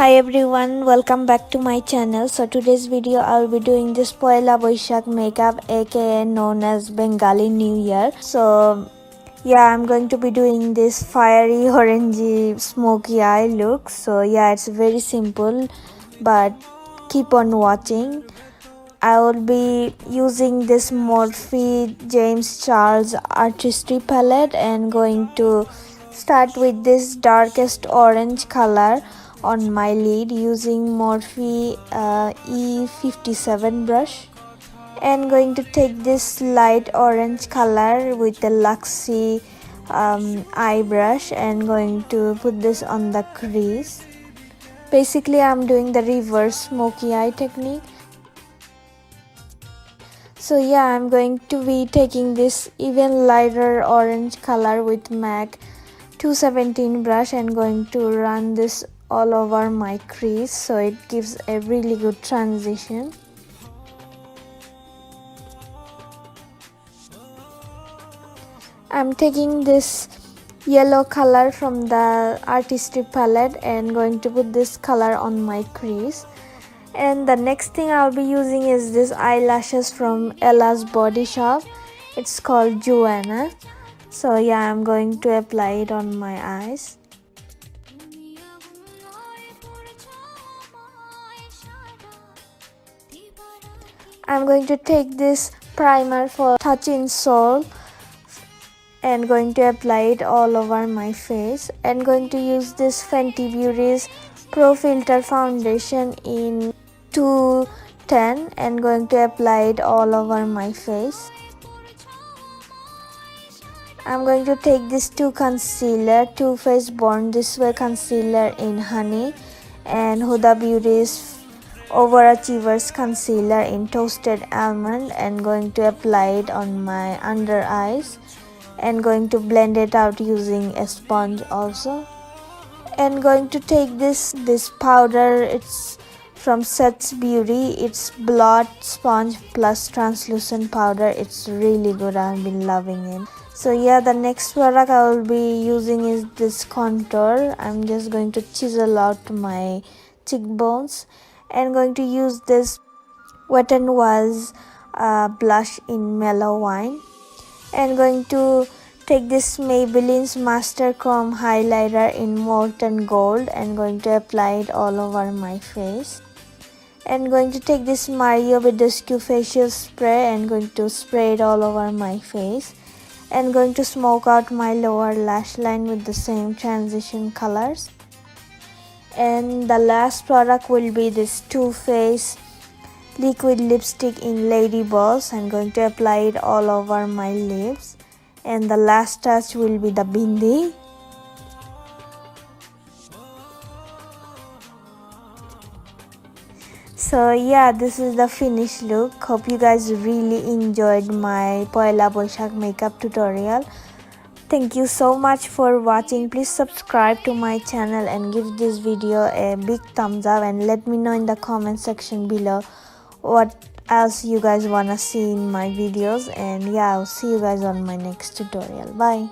Hi everyone, welcome back to my channel. So today's video I'll be doing this Pohela Boishakh makeup, aka known as Bengali New Year. So yeah, I'm going to be doing this fiery orangey smoky eye look. So yeah, it's very simple, but keep on watching. I will be using this Morphe James Charles Artistry palette and going to start with this darkest orange color on my lid using Morphe E57 brush, and going to take this light orange color with the Luxie eye brush and going to put this on the crease. Basically I'm doing the reverse smoky eye technique. So yeah, I'm going to be taking this even lighter orange color with MAC 217 brush and going to run this all over my crease so it gives a really good transition. I'm taking this yellow color from the Artistry palette and going to put this color on my crease. And the next thing I'll be using is this eyelashes from Ella's Body Shop. It's called Johanne. So yeah, I'm going to apply it on my eyes. I'm going to take this primer for Touch in Soul and going to apply it all over my face, and going to use this Fenty Beauty's Pro Filter foundation in 210 and going to apply it all over my face. I'm going to take this Too Faced Born This Way concealer in Honey and Huda Beauty's Overachiever's concealer in Toasted Almond and going to apply it on my under eyes and going to blend it out using a sponge also. And going to take this powder, it's from Setz Beauty. It's blot sponge plus translucent powder. It's really good. I've been loving it. So yeah, the next product I will be using is this contour. I'm just going to chisel out my cheekbones and going to use this Wet n Wild's blush in Mellow Wine, and going to take this Maybelline's Master Chrome highlighter in Molten Gold and going to apply it all over my face. And going to take this Badescu facial spray and going to spray it all over my face, and going to smoke out my lower lash line with the same transition colors. And the last product will be this Too Faced liquid lipstick in Lady Balls. I'm going to apply it all over my lips, and the last touch will be the bindi. So yeah, this is the finished look. Hope you guys really enjoyed my Pohela Boishakh makeup tutorial. Thank you so much for watching. Please subscribe to my channel and give this video a big thumbs up, and let me know in the comment section below what else you guys wanna see in my videos. And yeah, I'll see you guys on my next tutorial. Bye.